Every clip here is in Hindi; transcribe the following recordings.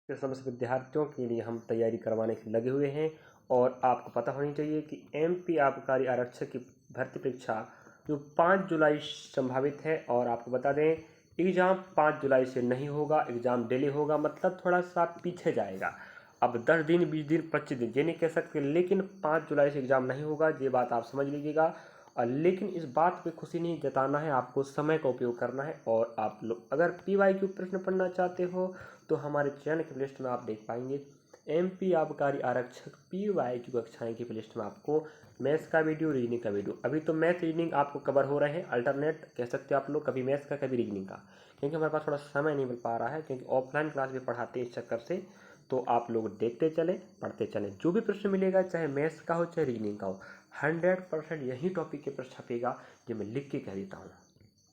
के समस्त विद्यार्थियों के लिए हम तैयारी करवाने के लगे हुए हैं। और आपको पता होनी चाहिए कि एमपी आबकारी आरक्षक की भर्ती परीक्षा जो 5 जुलाई संभावित है। और आपको बता दें एग्ज़ाम 5 जुलाई से नहीं होगा, एग्ज़ाम डिले होगा, मतलब थोड़ा सा पीछे जाएगा। अब 10 दिन 20 दिन 25 दिन ये नहीं कह सकते, लेकिन 5 जुलाई से एग्ज़ाम नहीं होगा, ये बात आप समझ लीजिएगा। लेकिन इस बात पे खुशी नहीं जताना है, आपको समय का उपयोग करना है। और आप लोग अगर पीवाईक्यू प्रश्न पढ़ना चाहते हो तो हमारे चैनल की प्लेलिस्ट में आप देख पाएंगे एमपी आबकारी आरक्षक पीवाईक्यू कक्षाएं की प्लेलिस्ट में आपको मैथ्स का वीडियो, रीजनिंग का वीडियो, अभी तो मैथ रीजनिंग आपको कवर हो रहे हैं, अल्टरनेट कह सकते हो आप लोग, कभी मैथ्स का कभी रीजनिंग का, क्योंकि हमारे पास थोड़ा समय नहीं मिल पा रहा है, क्योंकि ऑफलाइन क्लास भी पढ़ाते हैं इस चक्कर से। तो आप लोग देखते चले, पढ़ते चलें, जो भी प्रश्न मिलेगा चाहे मैथ्स का हो चाहे रीजनिंग का हो, 100% यही टॉपिक के प्रश्न छपेगा जो मैं लिख के कह देता हूँ।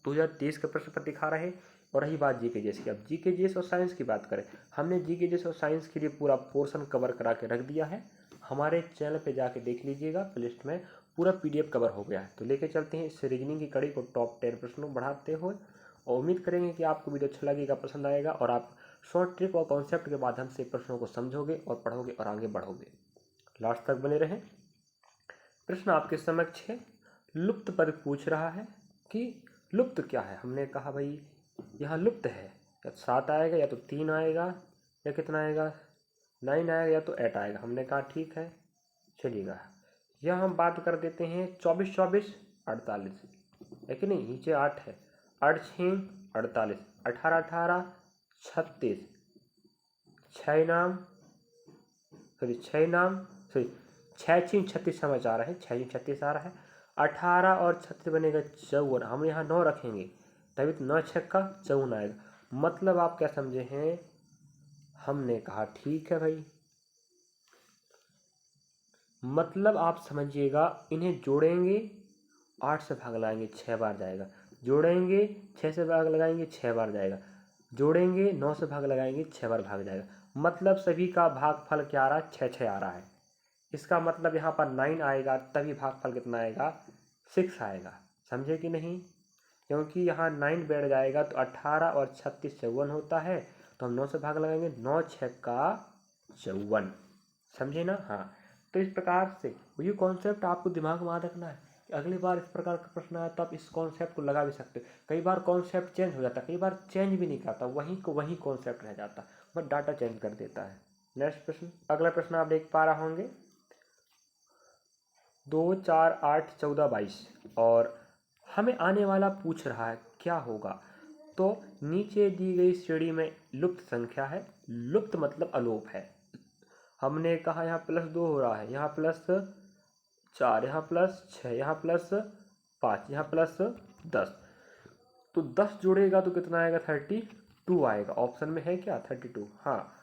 2023 का प्रश्न पत्र दिखा रहे हैं। और रही बात जीके जीएस की, अब जीके जीएस और साइंस की बात करें, हमने जीके जीएस और साइंस के लिए पूरा पोर्शन कवर करा के रख दिया है। हमारे चैनल पे जाके देख लीजिएगा, प्लेलिस्ट में पूरा पीडीएफ कवर हो गया है। तो लेके चलते हैं इस रीजनिंग की कड़ी को टॉप 10 प्रश्नों बढ़ाते हुए। और उम्मीद करेंगे कि आपको वीडियो अच्छा लगेगा, पसंद आएगा, और आप शॉर्ट ट्रिक और कॉन्सेप्ट के माध्यम से प्रश्नों को समझोगे और पढ़ोगे और आगे बढ़ोगे। लास्ट तक बने रहें। प्रश्न आपके समक्ष है। लुप्त पद पूछ रहा है कि लुप्त क्या है। हमने कहा भाई यहाँ लुप्त है, या 7 आएगा, या तो 3 आएगा, या कितना आएगा 9 आएगा, या तो 8 आएगा। हमने कहा ठीक है, चलिएगा यह हम बात कर देते हैं 24 24 48 है कि नहीं, नीचे 8 है, 8 6 48, 18 18 36, 6 नाम सॉरी 6 नाम सॉरी 6 6 36 समझ आ रहा है, 6 6 36 आ रहा है, 18 और 36 बनेगा 54। हम यहाँ 9 रखेंगे तभी तो 9 6 का 54 आएगा। मतलब आप क्या समझे हैं, हमने कहा ठीक है भाई, मतलब आप समझिएगा इन्हें जोड़ेंगे 8 से भाग लगाएंगे 6 बार जाएगा, जोड़ेंगे 6 से भाग लगाएंगे 6 बार जाएगा, जोड़ेंगे 9 से भाग लगाएंगे 6 बार भाग जाएगा। मतलब सभी का भागफल क्या आ रहा है, 6 6 आ रहा है। इसका मतलब यहाँ पर 9 आएगा तभी भागफल कितना आएगा, 6 आएगा। समझे कि नहीं, क्योंकि यहाँ 9 बैठ जाएगा तो 18 और 36 54 होता है, तो हम 9 से भाग लगाएंगे, 9 6 का 54। समझे ना। हाँ, तो इस प्रकार से ये कॉन्सेप्ट आपको दिमाग में याद रखना है कि अगली बार इस प्रकार का प्रश्न आया तो आप इस कॉन्सेप्ट को लगा भी सकते हो। कई बार कॉन्सेप्ट चेंज हो जाता है, कई बार चेंज भी नहीं करता, वहीं को वहीं कॉन्सेप्ट रह जाता, बट डाटा चेंज कर देता है। नेक्स्ट प्रश्न, अगला प्रश्न आप देख पा रहे होंगे 2 4 8 14 22, और हमें आने वाला पूछ रहा है क्या होगा। तो नीचे दी गई श्रेणी में लुप्त संख्या है, लुप्त मतलब अलोप है। हमने कहा यहाँ +2 हो रहा है, यहाँ +4, यहाँ +6, यहाँ +5, यहाँ +10, तो 10 जोड़ेगा तो कितना आएगा, 32 आएगा। ऑप्शन में है क्या 32। हाँ,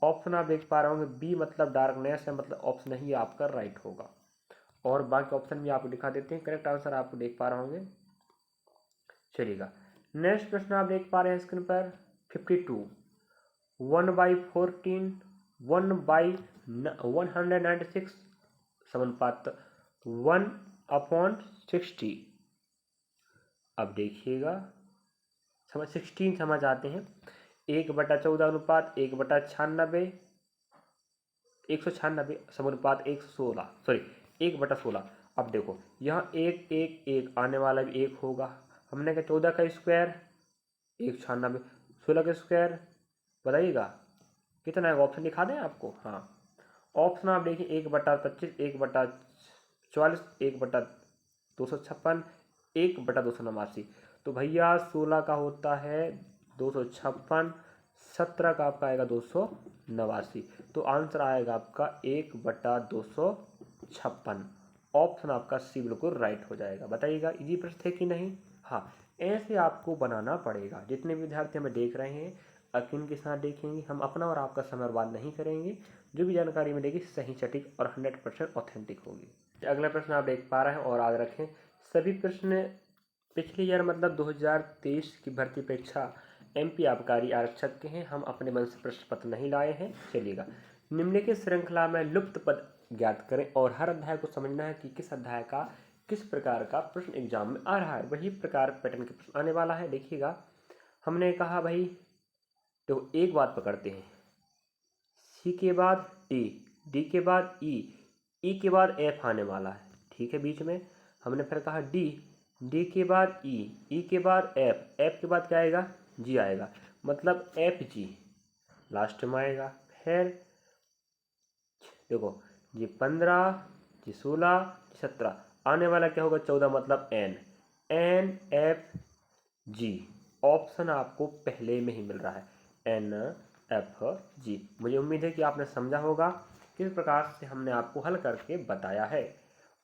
ऑप्शन आप देख पा रहे होंगे बी मतलब डार्कनेस है, मतलब ऑप्शन ही आपका राइट होगा। और बाकी ऑप्शन भी आपको दिखा देते हैं, करेक्ट आंसर आपको देख पा रहे होंगे। चलिएगा नेक्स्ट प्रश्न आप देख पा रहे हैं स्क्रीन पर 52, 1/14, 1/196 समानुपात 1/60। अब देखिएगा समझ 16 समझ आते हैं, 1/14 अनुपात 1/96, 196 समानुपात 116, सॉरी 1/16। अब देखो यहाँ 1 1 1 आने वाला भी 1 होगा। हमने कहा 14 का स्क्वायर 196, 16 का स्क्वायर बताइएगा कितना है, ऑप्शन दिखा दें आपको। हाँ, ऑप्शन आप देखिए 1/25, 1/44, 1/256, 1/289। तो भैया 16 का होता है 256, 17 का आपका आएगा 289, तो आंसर आएगा आपका 1/256। ऑप्शन आपका सी बिल्कुल राइट हो जाएगा। बताइएगा इजी प्रश्न है कि नहीं। हाँ, ऐसे आपको बनाना पड़ेगा। जितने विद्यार्थी हमें देख रहे हैं यकीन के साथ देखेंगे, हम अपना और आपका समय बर्बाद नहीं करेंगे, जो भी जानकारी मिलेगी सही सटीक और 100% ऑथेंटिक होगी। अगला प्रश्न आप देख पा रहे हैं और याद रखें सभी प्रश्न पिछले ईयर मतलब 2023 की भर्ती परीक्षा एमपी आबकारी आरक्षक के हैं, हम अपने मन से प्रश्न पत्र नहीं लाए हैं। चलिएगा निम्नलिखित श्रृंखला में लुप्त पद ज्ञात करें और हर अध्याय को समझना है कि किस अध्याय का किस प्रकार का प्रश्न एग्जाम में आ रहा है, वही प्रकार पैटर्न के प्रश्न आने वाला है। देखिएगा हमने कहा भाई तो एक बात पकड़ते हैं, सी के बाद डी, डी के बाद ई, ई के बाद एफ आने वाला है, ठीक है। बीच में हमने फिर कहा डी, डी के बाद ई के बाद एफ, एफ के बाद क्या आएगा, जी आएगा, मतलब एफ जी लास्ट में आएगा। फिर देखो जी 15, जी 16, जी 17, आने वाला क्या होगा 14, मतलब N, N F G. Option आपको पहले में ही मिल रहा है, एन एफ जी। मुझे उम्मीद है कि आपने समझा होगा किस प्रकार से हमने आपको हल करके बताया है।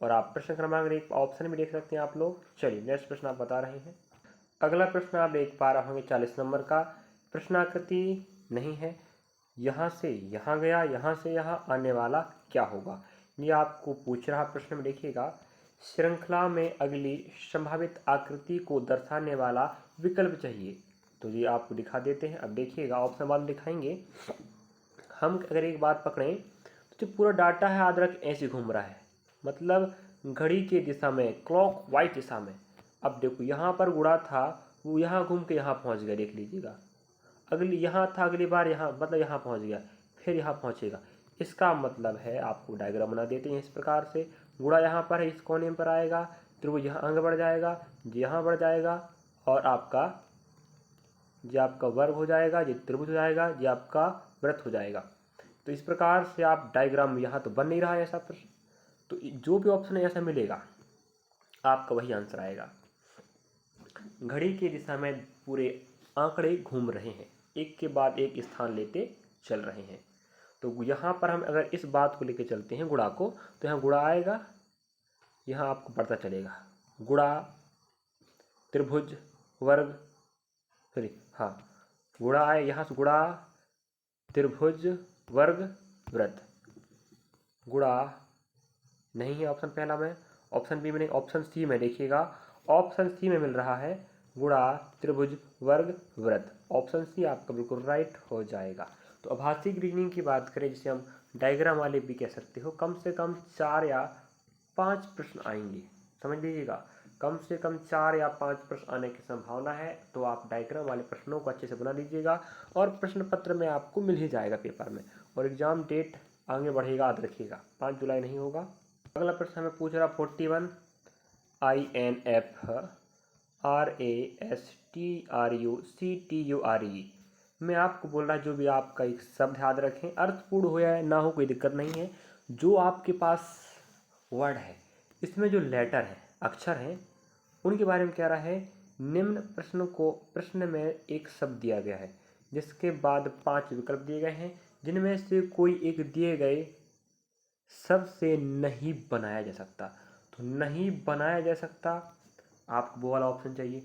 और आप प्रश्न क्रमांक एक ऑप्शन भी देख सकते हैं आप लोग। चलिए नेक्स्ट प्रश्न आप बता रहे हैं। अगला प्रश्न आप देख पा रहे होंगे 40 नंबर का। प्रश्नाकृति नहीं है, यहाँ से यहाँ गया, यहाँ से यहाँ आने वाला क्या होगा, ये आपको पूछ रहा प्रश्न में। देखिएगा, श्रृंखला में अगली संभावित आकृति को दर्शाने वाला विकल्प चाहिए, तो ये आपको दिखा देते हैं। अब देखिएगा, ऑप्शन बाद में दिखाएंगे। हम अगर एक बात पकड़ें तो जो पूरा डाटा है आदरक ऐसे घूम रहा है, मतलब घड़ी के दिशा में, क्लॉक वाइज दिशा में। अब देखो यहाँ पर गुणा था, वो यहाँ घूम के यहाँ पहुँच गया, देख लीजिएगा। अगली यहाँ था, अगली बार यहाँ, मतलब यहाँ पहुँच गया, फिर यहाँ पहुँचेगा। इसका मतलब है, आपको डायग्राम बना देते हैं इस प्रकार से। गुणा यहाँ पर है, इस कोने पर आएगा, त्रिभुज यहाँ आगे बढ़ जाएगा, जी यहाँ बढ़ जाएगा, और आपका जी आपका वर्ग हो जाएगा, जी त्रिभुज हो जाएगा, जी आपका वृत्त हो जाएगा। तो इस प्रकार से आप डायग्राम, यहाँ तो बन नहीं रहा है ऐसा प्रश्न, तो जो भी ऑप्शन ऐसा मिलेगा आपका वही आंसर आएगा। घड़ी की दिशा में पूरे आंकड़े घूम रहे हैं, एक के बाद एक स्थान लेते चल रहे हैं। तो यहाँ पर हम अगर इस बात को लेके चलते हैं गुणा को, तो यहाँ गुणा आएगा, यहाँ आपको पता चलेगा गुणा त्रिभुज वर्ग, सॉरी हाँ गुणा आए, यहाँ से गुणा त्रिभुज वर्ग वृत्त। गुणा नहीं है ऑप्शन पहला में, ऑप्शन बी में नहीं, ऑप्शन सी में देखिएगा, ऑप्शन सी में मिल रहा है गुणा त्रिभुज वर्ग वृत्त। ऑप्शन सी आपका बिल्कुल राइट हो जाएगा। तो आभासी रीजनिंग की बात करें, जिसे हम डायग्राम वाले भी कह सकते हो, कम से कम 4 या 5 प्रश्न आएंगे, समझ लीजिएगा। कम से कम 4 या 5 प्रश्न आने की संभावना है। तो आप डायग्राम वाले प्रश्नों को अच्छे से बना लीजिएगा, और प्रश्न पत्र में आपको मिल ही जाएगा पेपर में। और एग्जाम डेट आगे बढ़ेगा, याद रखिएगा, 5 जुलाई नहीं होगा। अगला प्रश्न हमें पूछ रहा 41, INFRASTRUCTURE मैं आपको बोल रहा, जो भी आपका एक शब्द याद रखें, अर्थपूर्ण हो या ना हो कोई दिक्कत नहीं है। जो आपके पास वर्ड है, इसमें जो लेटर है, अक्षर हैं, उनके बारे में कह रहा है। निम्न प्रश्न में एक शब्द दिया गया है, जिसके बाद 5 विकल्प दिए गए हैं, जिनमें से कोई एक दिए गए शब्द से नहीं बनाया जा सकता। तो नहीं बनाया जा सकता, आपको वो वाला ऑप्शन चाहिए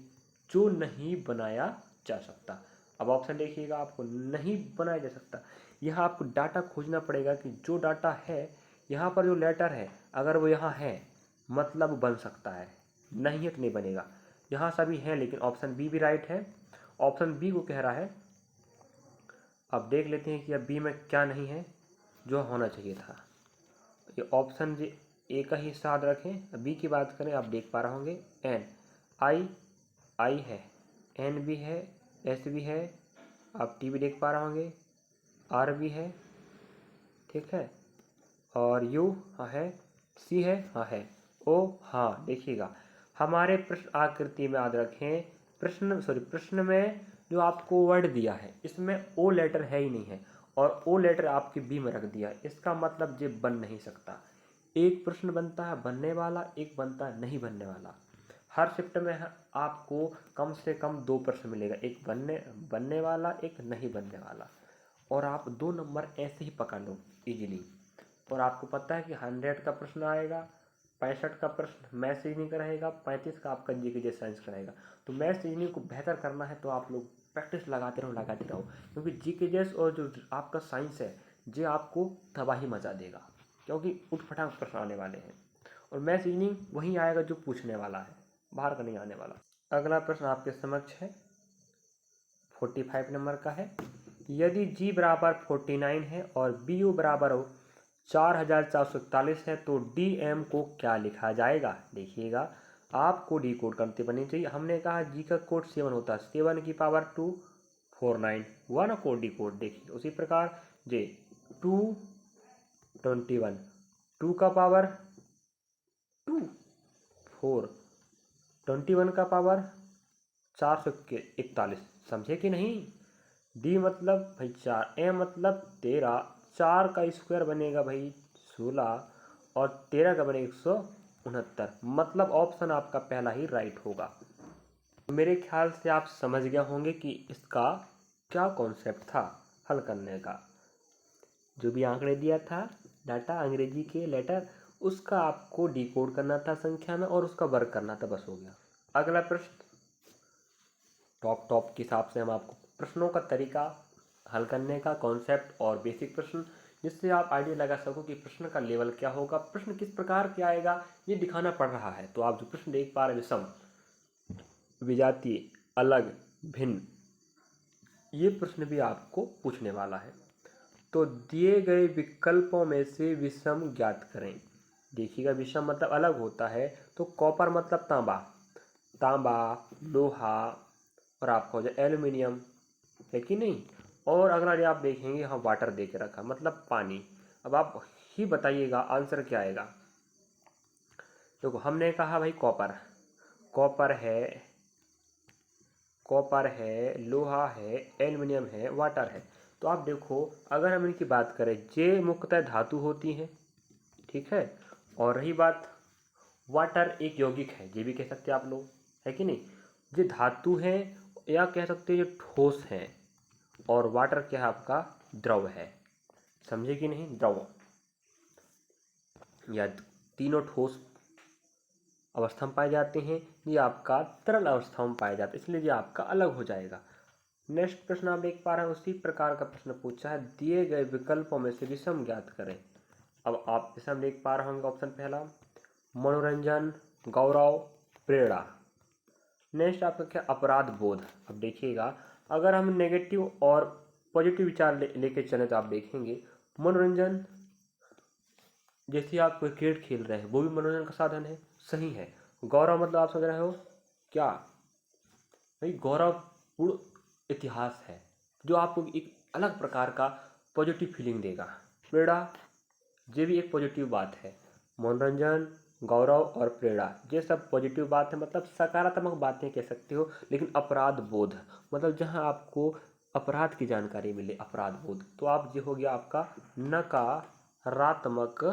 जो नहीं बनाया जा सकता। अब ऑप्शन देखिएगा, आपको नहीं बनाया जा सकता, यहाँ आपको डाटा खोजना पड़ेगा कि जो डाटा है, यहाँ पर जो लेटर है, अगर वो यहाँ है मतलब बन सकता है, नहीं है तो नहीं बनेगा। यहाँ सभी हैं, लेकिन ऑप्शन बी भी राइट है। ऑप्शन बी को कह रहा है। अब देख लेते हैं कि अब बी में क्या नहीं है जो होना चाहिए था। ये ऑप्शन जी ए का ही साथ रखें। बी की बात करें, आप देख पा रहे होंगे, एन आई है, एन भी है, एस भी है, आप टी भी देख पा रहे होंगे, आर भी है, ठीक है, और यू हाँ है, सी है हाँ है, ओ हाँ। देखिएगा, हमारे प्रश्न आकृति में याद रखें, प्रश्न में जो आपको वर्ड दिया है, इसमें ओ लेटर है ही नहीं है, और ओ लेटर आपके बी में रख दिया। इसका मतलब ये बन नहीं सकता। एक प्रश्न बनता है बनने वाला, एक बनता है नहीं बनने वाला। हर शिफ्ट में आपको कम से कम 2 प्रश्न मिलेगा, एक बनने वाला, एक नहीं बनने वाला, और आप 2 नंबर ऐसे ही पकड़ लो इजीली। और आपको पता है कि 100 का प्रश्न आएगा, 65 का प्रश्न मैथ्स रीजनिंग का रहेगा, 35 का आपका जीके साइंस का रहेगा। तो मैथ्स रीजनिंग को बेहतर करना है तो आप लोग प्रैक्टिस लगाते रहो, क्योंकि जीके और जो आपका साइंस है, ये आपको तबाही मचा देगा, क्योंकि उठपटांग प्रश्न आने वाले हैं। और मैथ्स रीजनिंग वही आएगा जो पूछने वाला है, बाहर का नहीं आने वाला। अगला प्रश्न आपके समक्ष है, 45 नंबर का है। यदि जी बराबर 49 है और बी यू बराबर 4441 है, तो डी एम को क्या लिखा जाएगा। देखिएगा, आपको डी कोड करते बननी चाहिए। हमने कहा जी का कोड 7 होता है, 7 की पावर 2 49, 1 को डी कोड। देखिए उसी प्रकार जे 221, 2 का पावर 2, 4, 21 का पावर 441, समझे कि नहीं। डी मतलब भाई 4, ए मतलब 13, 4 का स्क्वायर बनेगा भाई 16 और 13 का बनेगा 169, मतलब ऑप्शन आपका पहला ही राइट होगा। मेरे ख्याल से आप समझ गए होंगे कि इसका क्या कॉन्सेप्ट था हल करने का। जो भी आंकड़े दिया था डाटा अंग्रेजी के लेटर, उसका आपको डिकोड करना था संख्या में और उसका वर्क करना था, बस हो गया। अगला प्रश्न टॉप के हिसाब से हम आपको प्रश्नों का तरीका हल करने का कॉन्सेप्ट और बेसिक प्रश्न, जिससे आप आइडिया लगा सको कि प्रश्न का लेवल क्या होगा, प्रश्न किस प्रकार के आएगा, ये दिखाना पड़ रहा है। तो आप जो प्रश्न देख पा रहे हैं, विषम, विजातीय, अलग, भिन्न, ये प्रश्न भी आपको पूछने वाला है। तो दिए गए विकल्पों में से विषम ज्ञात करें। देखिएगा, विषम मतलब अलग होता है, तो कॉपर मतलब तांबा, तांबा, लोहा, और आपका हो जाए एल्युमिनियम, है कि नहीं। और अगला आप देखेंगे, हाँ वाटर दे के रखा मतलब पानी। अब आप ही बताइएगा आंसर क्या आएगा। देखो हमने कहा भाई कॉपर, कॉपर है, लोहा है, एल्युमिनियम है, वाटर है। तो आप देखो, अगर हम इनकी बात करें, जे मुख्यतः धातु होती हैं, ठीक है। और रही बात, वाटर एक यौगिक है, ये भी कह सकते हैं आप लोग, है कि नहीं। ये धातु है या कह सकते हैं ये ठोस है, और वाटर क्या है आपका द्रव है, समझे कि नहीं। द्रव या तीनों ठोस अवस्था में पाए जाते हैं, ये आपका तरल अवस्था में पाए जाते हैं, इसलिए ये आपका अलग हो जाएगा। नेक्स्ट प्रश्न आप देख पा रहे हैं, उसी प्रकार का प्रश्न पूछा है, दिए गए विकल्पों में से विषम ज्ञात करें। अब आप विषम देख पा रहे होंगे, ऑप्शन पहला मनोरंजन, गौरव, प्रेरणा। नेक्स्ट आपका क्या, अपराध बोध। अब देखिएगा, अगर हम नेगेटिव और पॉजिटिव विचार लेके चले तो आप देखेंगे, मनोरंजन जैसे आप क्रिकेट खेल रहे हैं, वो भी मनोरंजन का साधन है, सही है। गौरव मतलब आप समझ रहे हो क्या भाई, गौरवपूर्ण इतिहास है जो आपको एक अलग प्रकार का पॉजिटिव फीलिंग देगा। प्रेरणा, ये भी एक पॉजिटिव बात है। मनोरंजन, गौरव और प्रेरणा, ये सब पॉजिटिव बात है, मतलब सकारात्मक बातें कह सकते हो। लेकिन अपराध बोध मतलब जहां आपको अपराध की जानकारी मिले, अपराध बोध, तो आप ये हो गया आपका नकारात्मक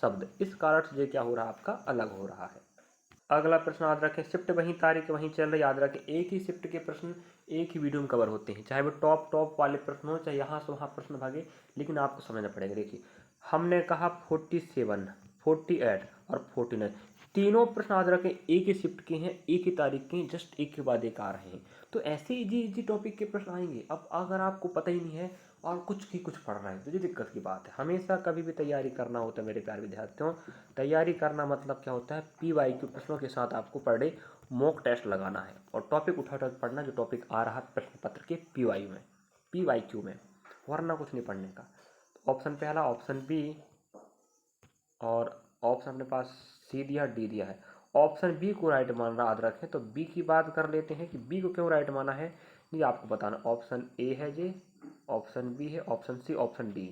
शब्द। इस कारण से ये क्या हो रहा है, आपका अलग हो रहा है। अगला प्रश्न याद रखें, शिफ्ट वहीं, तारीख वहीं चल रही, याद रखें एक ही शिफ्ट के प्रश्न एक ही वीडियो में कवर होते हैं, चाहे वो टॉप वाले प्रश्न हो, चाहे यहाँ से वहाँ प्रश्न भागे, लेकिन आपको समझना पड़ेगा। देखिए हमने कहा 47, 48 और 49, तीनों प्रश्न याद रखें एक ही शिफ्ट के हैं, एक ही तारीख के हैं, जस्ट एक के बाद एक आ रहे हैं। तो ऐसे इजी टॉपिक के प्रश्न आएंगे। अब अगर आपको पता ही नहीं है और कुछ की कुछ पढ़ रहे हैं, तो ये दिक्कत की बात है। हमेशा कभी भी तैयारी करना होता है मेरे प्यारे विद्यार्थियों। तैयारी करना मतलब क्या होता है, PYQ प्रश्नों के साथ आपको पर डे मॉक टेस्ट लगाना है और टॉपिक उठा पढ़ना, जो टॉपिक आ रहा है प्रश्न पत्र के PYQ में, वरना कुछ नहीं पढ़ने का। ऑप्शन पहला, ऑप्शन बी, और ऑप्शन अपने पास सी दिया, डी दिया है। ऑप्शन बी को राइट मान रहा, याद रखें। तो बी की बात कर लेते हैं कि बी को क्यों राइट माना है, ये आपको बताना। ऑप्शन ए है ये, ऑप्शन बी है, ऑप्शन सी, ऑप्शन डी।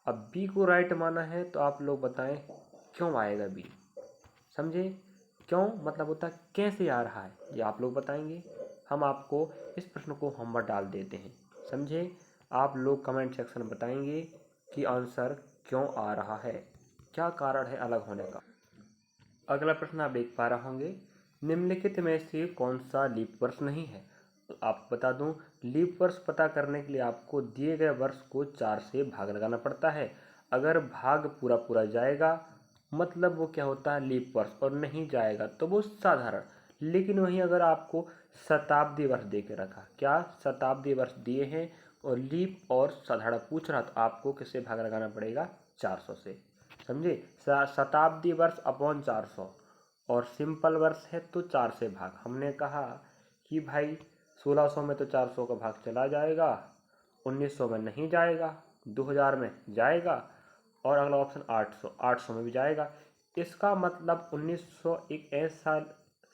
अब बी को राइट माना है तो आप लोग बताएं क्यों आएगा बी, समझे। क्यों मतलब होता है कैसे आ रहा है, ये आप लोग बताएंगे। हम आपको इस प्रश्न को होमवर्क डाल देते हैं, समझे। आप लोग कमेंट सेक्शन में बताएंगे कि आंसर क्यों आ रहा है, क्या कारण है अलग होने का। अगला प्रश्न आप देख पा रहे होंगे, निम्नलिखित में से कौन सा लीप वर्ष नहीं है। तो आपको बता दूं, लीप वर्ष पता करने के लिए आपको दिए गए वर्ष को 4 से भाग लगाना पड़ता है। अगर भाग पूरा पूरा जाएगा मतलब वो क्या होता है लीप वर्ष, और नहीं जाएगा तो वो साधारण। लेकिन वहीं अगर आपको शताब्दी वर्ष दे के रखा, क्या शताब्दी वर्ष दिए हैं और लीप और साधारण पूछ रहा, तो आपको किससे भाग लगाना पड़ेगा, 400 से, समझे। शताब्दी वर्ष अपॉन 400, और सिंपल वर्ष है तो 4 से भाग। हमने कहा कि भाई 1600 में तो 400 का भाग चला जाएगा, 1900 में नहीं जाएगा, 2000 में जाएगा, और अगला ऑप्शन 800 में भी जाएगा। इसका मतलब 1900 एक ऐसा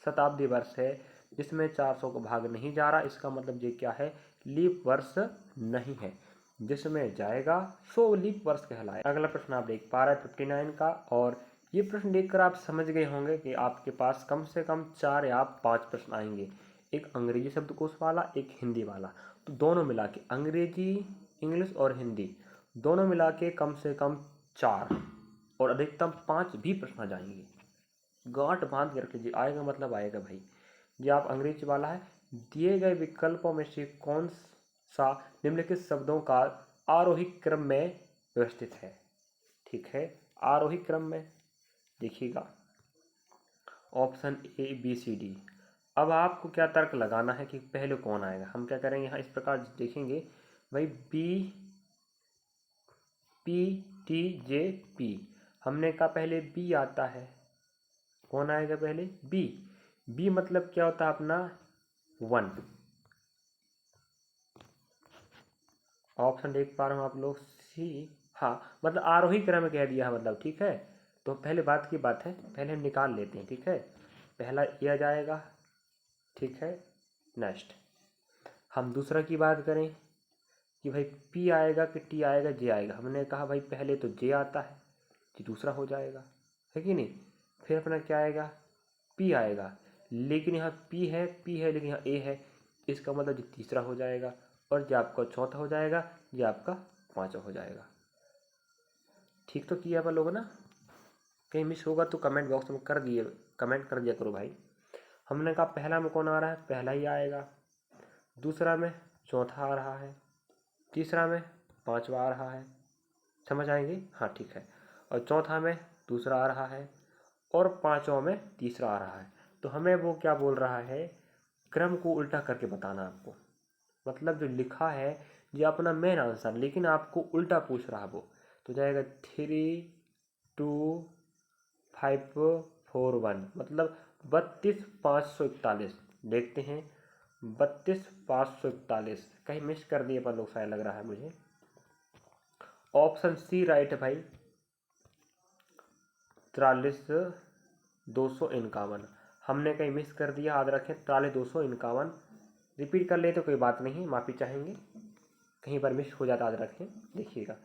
शताब्दी वर्ष है जिसमें 400 का भाग नहीं जा रहा। इसका मतलब ये क्या है, लीप वर्ष नहीं है। जिसमें जाएगा 100 लीप वर्ष कहलाए। अगला प्रश्न आप देख पा रहे हैं 59 का, और ये प्रश्न देखकर आप समझ गए होंगे कि आपके पास कम से कम 4 या 5 प्रश्न आएंगे, एक अंग्रेजी शब्दकोश वाला, एक हिंदी वाला। तो दोनों मिला के अंग्रेजी, इंग्लिश और हिंदी दोनों मिला के कम से कम 4 और अधिकतम 5 भी प्रश्न आ जाएंगे। गांठ बांध के रख लीजिए, आएगा मतलब आएगा भाई। ये आप अंग्रेजी वाला है, दिए गए विकल्पों में से कौन सा निम्नलिखित शब्दों का आरोही क्रम में व्यवस्थित है। ठीक है, आरोही क्रम में देखिएगा option A B C D. अब आपको क्या तर्क लगाना है कि पहले कौन आएगा। हम क्या करेंगे यहाँ इस प्रकार देखेंगे भाई, B P T J P. हमने कहा पहले बी आता है, कौन आएगा पहले बी। बी मतलब क्या होता है अपना 1। ऑप्शन देख पा रहे हो आप लोग सी, हाँ मतलब आरोही क्रम में कह दिया है मतलब। ठीक है, तो पहले बात की बात है, पहले हम निकाल लेते हैं। ठीक है, पहला ए आ जाएगा। ठीक है, नेक्स्ट हम दूसरा की बात करें कि भाई पी आएगा कि टी आएगा, जे आएगा। हमने कहा भाई पहले तो जे आता है, जी दूसरा हो जाएगा, है कि नहीं। फिर अपना क्या आएगा, पी आएगा, लेकिन यहाँ पी है लेकिन यहाँ ए है, इसका मतलब जी तीसरा हो जाएगा, और जो आपका चौथा हो जाएगा, ये आपका पांचवा हो जाएगा। ठीक तो किया अपन लोगों ना, कहीं मिस होगा तो कमेंट बॉक्स में कमेंट कर दिया करो भाई। हमने कहा पहला में कौन आ रहा है, पहला ही आएगा, दूसरा में चौथा आ रहा है, तीसरा में पांचवा आ रहा है। समझ आएंगे, हाँ ठीक है। और चौथा में दूसरा आ रहा है, और पांचवा में तीसरा आ रहा है। तो हमें वो क्या बोल रहा है, क्रम को उल्टा करके बताना आपको। मतलब जो लिखा है ये अपना मेन आंसर, लेकिन आपको उल्टा पूछ रहा है वो। तो जाएगा 3 2 5 4 1, मतलब 32,541। देखते हैं 32,541, कहीं मिस कर दिए पर लोग शायद लग रहा है मुझे। ऑप्शन सी राइट है भाई, 43,251। हमने कहीं मिस कर दिया, याद रखें 43,251। रिपीट कर ले तो कोई बात नहीं, माफ़ी चाहेंगे, कहीं पर मिस हो जाता याद रखें। देखिएगा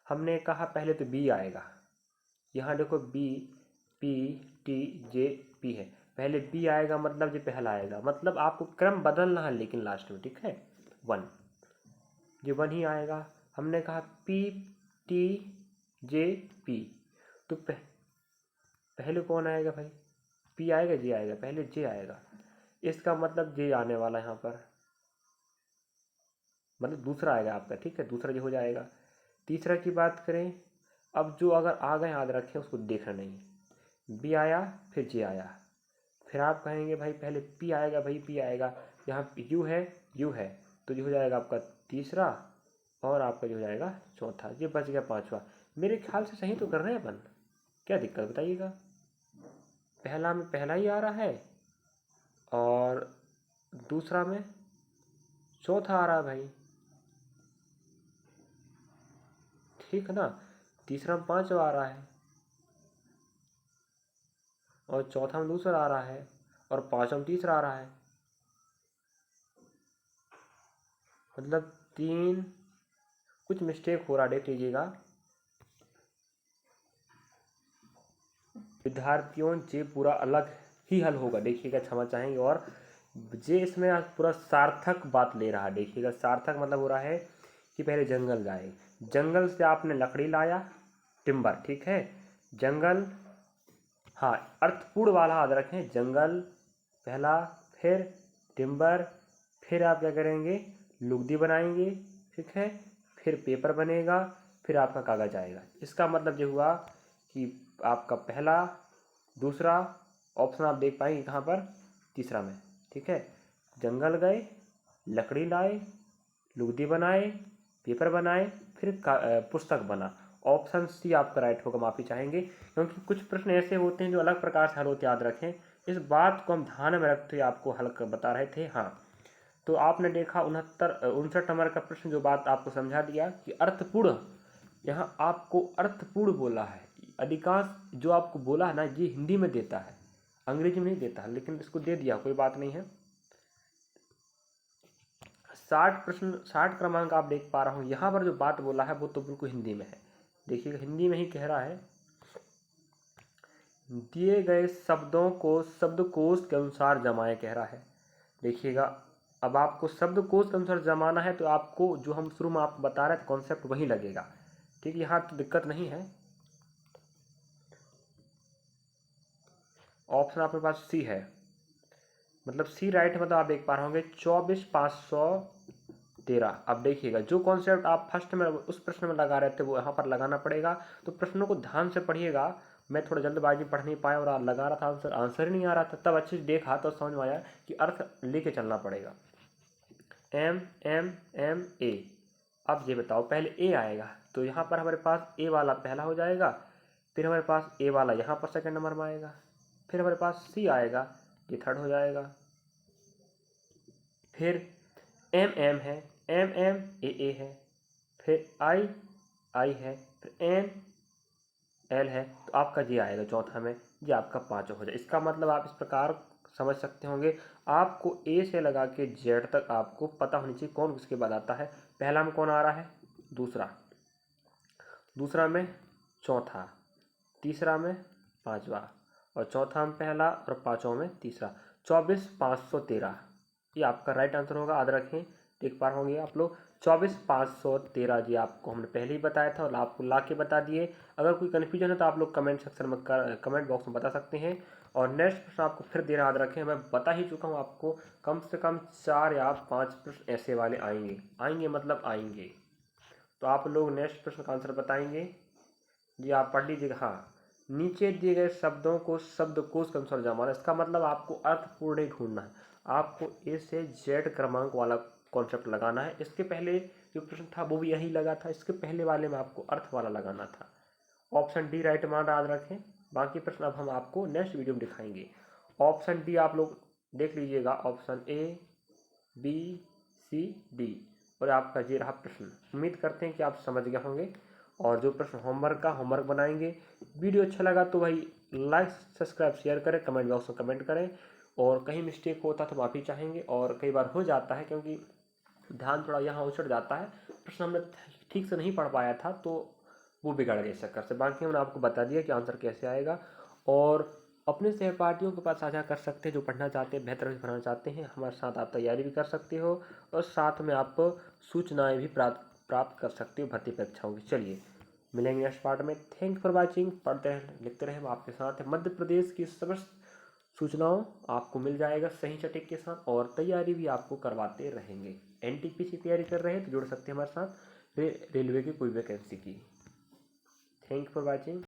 हमने कहा पहले तो बी आएगा, यहाँ देखो B P T J P है, पहले बी आएगा मतलब ये पहला आएगा, मतलब आपको क्रम बदलना है लेकिन लास्ट में। ठीक है, 1, ये 1 ही आएगा। हमने कहा पी टी जे पी, तो पहले कौन आएगा भाई, पी आएगा जे आएगा, पहले जे आएगा, इसका मतलब जे आने वाला है यहाँ पर, मतलब दूसरा आएगा आपका। ठीक है, दूसरा जो हो जाएगा। तीसरा की बात करें, अब जो अगर आ गए याद रखें उसको देखना नहीं, बी आया फिर जे आया, फिर आप कहेंगे भाई पहले पी आएगा, भाई पी आएगा, यहाँ यू है, तो जो हो जाएगा आपका तीसरा, और आपका जो हो जाएगा चौथा, ये बच गया पांचवा। मेरे ख्याल से सही तो कर रहे हैं अपन, क्या दिक्कत बताइएगा। पहला में पहला ही आ रहा है, और दूसरा में चौथा आ रहा है भाई, ठीक है ना। तीसरा में पांचवा आ रहा है, और चौथा में दूसरा आ रहा है, और पांचवा में तीसरा आ रहा है, मतलब 3 कुछ मिस्टेक हो रहा, देख लीजिएगा विद्यार्थियों। जे पूरा अलग ही हल होगा, देखिएगा, क्षमा चाहेंगे। और जे इसमें आज पूरा सार्थक बात ले रहा है, देखिएगा सार्थक मतलब हो रहा है कि पहले जंगल जाए, जंगल से आपने लकड़ी लाया, टिम्बर। ठीक है, जंगल, हाँ अर्थपूर्ण वाला याद रखें, जंगल पहला, फिर टिम्बर, फिर आप क्या करेंगे, लुगदी बनाएंगे। ठीक है, फिर पेपर बनेगा, फिर आपका कागज आएगा। इसका मतलब ये हुआ कि आपका पहला, दूसरा ऑप्शन आप देख पाएंगे कहाँ पर, तीसरा में। ठीक है, जंगल गए, लकड़ी लाए, लुगदी बनाए, पेपर बनाए, फिर पुस्तक बना। ऑप्शन सी आपका राइट होगा, माफ़ी चाहेंगे, क्योंकि कुछ प्रश्न ऐसे होते हैं जो अलग प्रकार से हल होते, याद रखें। इस बात को हम ध्यान में रखते आपको हल कर बता रहे थे। हाँ, तो आपने देखा 59 नंबर का प्रश्न जो बात आपको समझा दिया कि अर्थपूर्ण, यहाँ आपको अर्थपूर्ण बोला है। अधिकांश जो आपको बोला है ना, ये हिंदी में देता है, अंग्रेजी में नहीं देता है, लेकिन इसको दे दिया, कोई बात नहीं है। 60 प्रश्न 60 क्रमांक आप देख पा रहा हूँ। यहाँ पर जो बात बोला है वो तो बिल्कुल हिंदी में है। देखिएगा हिंदी में ही कह रहा है, दिए गए शब्दों को शब्दकोश के अनुसार जमाएं कह रहा है। देखिएगा अब आपको शब्दकोश के अनुसार जमाना है तो आपको जो हम शुरू में आपको बता रहे थे कॉन्सेप्ट वही लगेगा। ठीक, यहाँ तो दिक्कत नहीं है। ऑप्शन आपके पास सी है, मतलब सी राइट है। मतलब आप देख पा रहे होंगे 24,513। अब देखिएगा जो कॉन्सेप्ट आप फर्स्ट में उस प्रश्न में लगा रहे थे वो यहाँ पर लगाना पड़ेगा। तो प्रश्नों को ध्यान से पढ़िएगा। मैं थोड़ा जल्दबाजी पढ़ नहीं पाया और लगा रहा था आंसर ही नहीं आ रहा था। तब अच्छे से देखा तो समझ में आया कि अर्थ लेके चलना पड़ेगा। M M M A. अब ये बताओ, पहले ए आएगा तो यहाँ पर हमारे पास ए वाला पहला हो जाएगा, फिर हमारे पास ए वाला यहाँ पर सेकंड नंबर में आएगा, फिर हमारे पास सी आएगा, ये थर्ड हो जाएगा, फिर एम एम है, एम एम ए है, फिर आई आई है, फिर एन एल है, तो आपका ये आएगा चौथा में, ये आपका पाँचवा हो जाए। इसका मतलब आप इस प्रकार समझ सकते होंगे, आपको ए से लगा के जेड तक आपको पता होनी चाहिए कौन किसके बाद आता है। पहला में कौन आ रहा है, दूसरा, दूसरा में चौथा, तीसरा में पांचवा, और चौथा में पहला और पांचवा में तीसरा। 24,513 ये आपका राइट आंसर होगा। याद रखें, देख पा रहे होंगे आप लोग 24,513 जी आपको हमने पहले ही बताया था और आपको ला के बता दिए। अगर कोई कन्फ्यूजन है तो आप लोग कमेंट सेक्शन में कमेंट बॉक्स में बता सकते हैं। और नेक्स्ट प्रश्न आपको फिर देना याद रखें, मैं बता ही चुका हूँ आपको, कम से कम 4 या 5 प्रश्न ऐसे वाले आएंगे मतलब आएंगे। तो आप लोग नेक्स्ट प्रश्न का आंसर बताएंगे जी। आप पढ़ लीजिएगा। हाँ, नीचे दिए गए शब्दों को शब्दकोश के अनुसार जमाना। इसका मतलब आपको अर्थपूर्ण ही ढूंढना है। आपको ए से जेड क्रमांक वाला कॉन्सेप्ट लगाना है। इसके पहले जो प्रश्न था वो भी यही लगा था, इसके पहले वाले में आपको अर्थ वाला लगाना था। ऑप्शन डी राइट मान याद रखें। बाकी प्रश्न अब हम आपको नेक्स्ट वीडियो में दिखाएंगे। ऑप्शन डी आप लोग देख लीजिएगा, option A B C D, और आपका ये रहा प्रश्न। उम्मीद करते हैं कि आप समझ गए होंगे। और जो प्रश्न होमवर्क बनाएंगे, वीडियो अच्छा लगा तो भाई लाइक सब्सक्राइब शेयर करें, कमेंट बॉक्स में कमेंट करें। और कहीं मिस्टेक होता तो माफ़ी चाहेंगे, और कई बार हो जाता है क्योंकि ध्यान थोड़ा यहाँ उछट जाता है, प्रश्न हमने ठीक से नहीं पढ़ पाया था तो वो बिगड़ गए इस चक्कर से। बाकी हमने आपको बता दिया कि आंसर कैसे आएगा। और अपने सहपाठियों के पास साझा कर सकते हैं जो पढ़ना चाहते हैं, बेहतर भी पढ़ना चाहते हैं। हमारे साथ आप तैयारी भी कर सकते हो और साथ में आप सूचनाएं भी प्राप्त कर सकते हो भर्ती परीक्षाओं की। चलिए मिलेंगे नेक्स्ट पार्ट में। Thank for watching. पढ़ते रहें लिखते रहें, हम आपके साथ हैं। मध्य प्रदेश की समस्त सूचनाओं आपको मिल जाएगा सही सटीक के साथ, और तैयारी भी आपको करवाते रहेंगे। एनटीपीसी तैयारी कर रहे हैं तो जुड़ सकते हैं हमारे साथ रेलवे की कोई वैकेंसी की। Thank for watching.